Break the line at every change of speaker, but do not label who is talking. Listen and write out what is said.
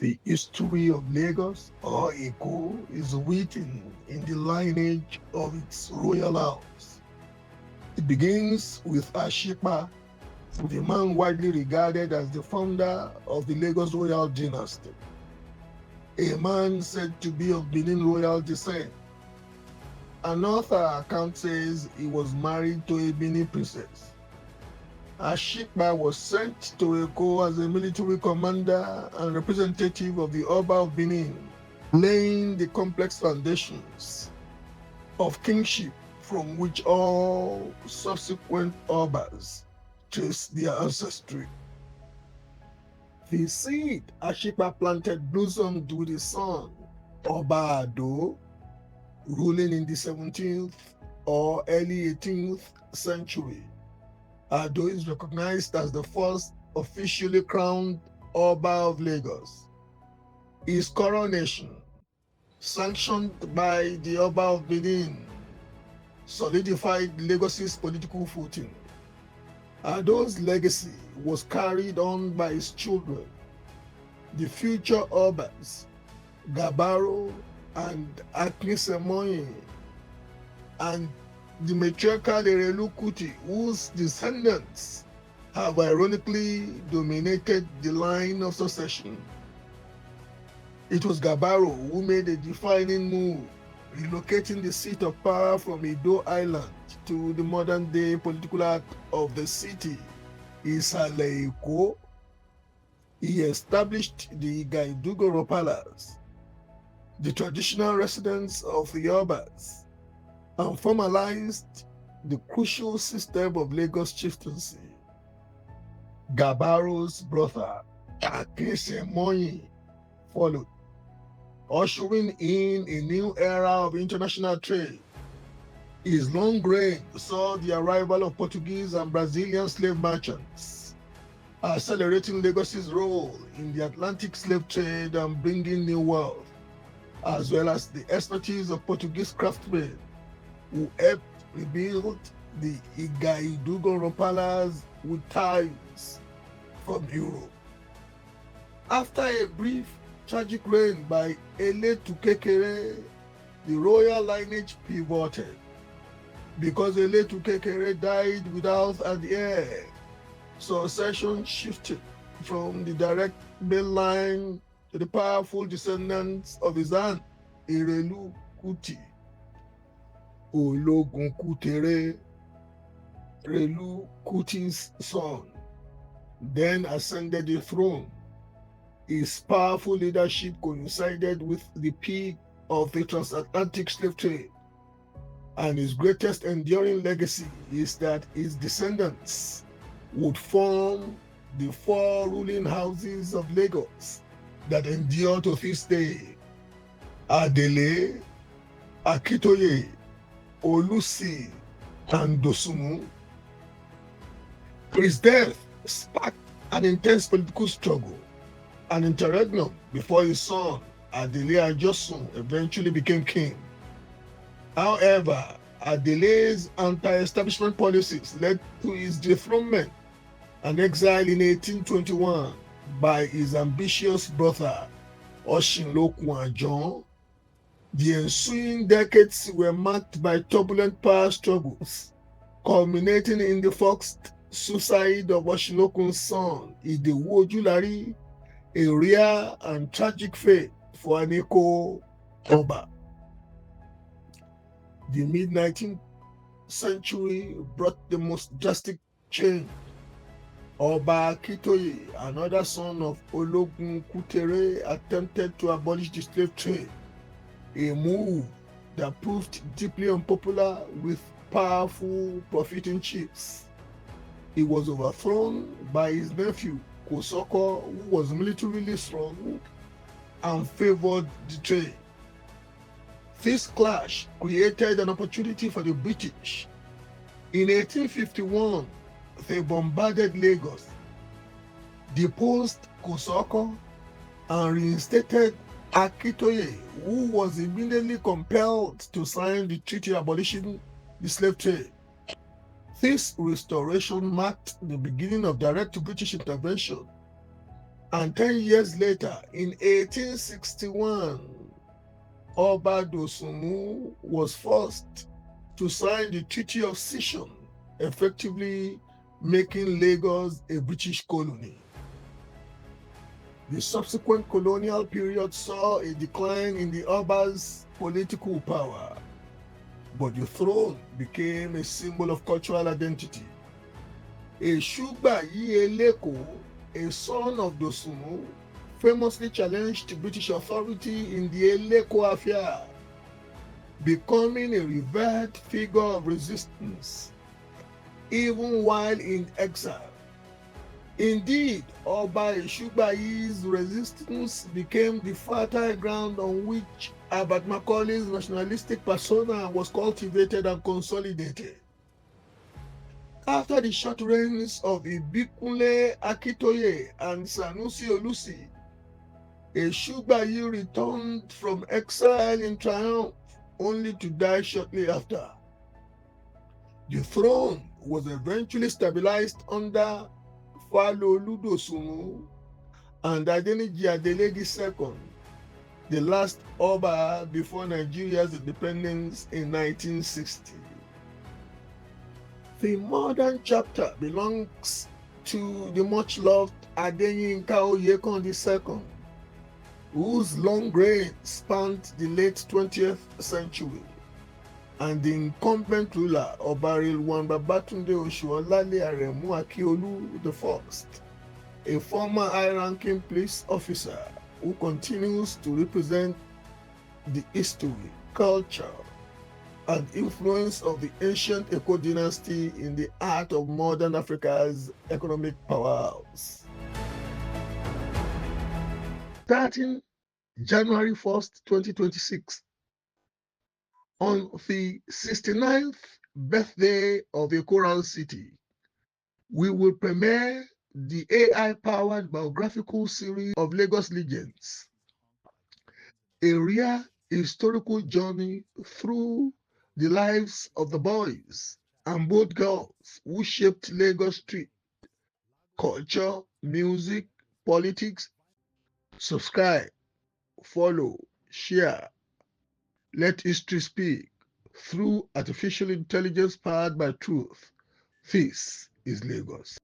The history of Lagos or Eko is written in the lineage of its royal house. It begins with Ashipa, the man widely regarded as the founder of the Lagos royal dynasty, a man said to be of Benin royal descent. Another account says he was married to a Benin princess. Ashipa was sent to Eko as a military commander and representative of the Oba of Benin, laying the complex foundations of kingship from which all subsequent Obas trace their ancestry. The seed Ashipa planted blossomed with his son, Oba Ado, ruling in the 17th or early 18th century. Ado is recognized as the first officially crowned Oba of Lagos. His coronation, sanctioned by the Oba of Benin, solidified Lagos's political footing. Ado's legacy was carried on by his children, the future Obas, Gabaro and Aknisemoye, and the matriarchal Erelu Kuti, whose descendants have ironically dominated the line of succession. It was Gabaro who made a defining move, relocating the seat of power from Ido Island to the modern-day political heart of the city, Isale Eko. He established the Gaidugoro Palace, the traditional residence of the Yorubas, and formalized the crucial system of Lagos chieftaincy. Gabaro's brother, Akesemoyi, followed, ushering in a new era of international trade. His long reign saw the arrival of Portuguese and Brazilian slave merchants, accelerating Lagos's role in the Atlantic slave trade and bringing new wealth, as well as the expertise of Portuguese craftsmen who helped rebuild the Igaidugoro Palace with tiles from Europe. After a brief tragic reign by Eletukekere, the royal lineage pivoted. Because Eletukekere died without an heir, succession shifted from the direct male line to the powerful descendants of his aunt, Erelu Kuti. Ologun Kutere, Erelu Kuti's son, then ascended the throne. His powerful leadership coincided with the peak of the transatlantic slave trade, and his greatest enduring legacy is that his descendants would form the four ruling houses of Lagos that endure to this day: Adele, Akitoye, Olusi, and Dosumu. His death sparked an intense political struggle, an interregnum before his son, Adele Ajosun, eventually became king. However, Adele's anti-establishment policies led to his dethronement and exile in 1821 by his ambitious brother, Oshinlokun Ajon. The ensuing decades were marked by turbulent power struggles, culminating in the forced suicide of Oshinlokun's son, Idowu Ojulari, a rare and tragic fate for an Eko Oba. The mid-19th century brought the most drastic change. Oba Akitoye, another son of Ologun Kutere, attempted to abolish the slave trade, a move that proved deeply unpopular with powerful profiting chiefs. He was overthrown by his nephew, Kosoko, who was militarily strong and favored the trade. This clash created an opportunity for the British. In 1851, they bombarded Lagos, deposed Kosoko, and reinstated Akitoye, who was immediately compelled to sign the treaty abolishing the slave trade. This restoration marked the beginning of direct British intervention, and 10 years later, in 1861, Oba Dosunmu was forced to sign the Treaty of Cession, effectively making Lagos a British colony. The subsequent colonial period saw a decline in the Obas' political power, but the throne became a symbol of cultural identity. Esugbayi Eleko, a son of Dosunmu, famously challenged British authority in the Eleko affair, becoming a revered figure of resistance, even while in exile. Indeed, Oba Esugbayi's resistance became the fertile ground on which Herbert Macaulay's nationalistic persona was cultivated and consolidated. After the short reigns of Ibikunle Akitoye and Sanusi Olusi, Esugbayi returned from exile in triumph, only to die shortly after. The throne was eventually stabilized under Falolu Dosunmu and Adeniji Adeleke II, the last Oba before Nigeria's independence in 1960. The modern chapter belongs to the much-loved Adeyinka Oyekan II, whose long reign spanned the late 20th century, and the incumbent ruler Obarilwan Babatunde Oshuolale Aremu Akiolu I, a former high-ranking police officer who continues to represent the history, culture, and influence of the ancient Eco dynasty in the heart of modern Africa's economic powerhouse. Starting January 1st, 2026, on the 69th birthday of a coral city, we will premiere the AI-powered biographical series of Lagos Legends, a rare historical journey through the lives of the boys and both girls who shaped Lagos street culture, music, politics. Subscribe, follow, share. Let history speak through artificial intelligence powered by truth. This is Lagos.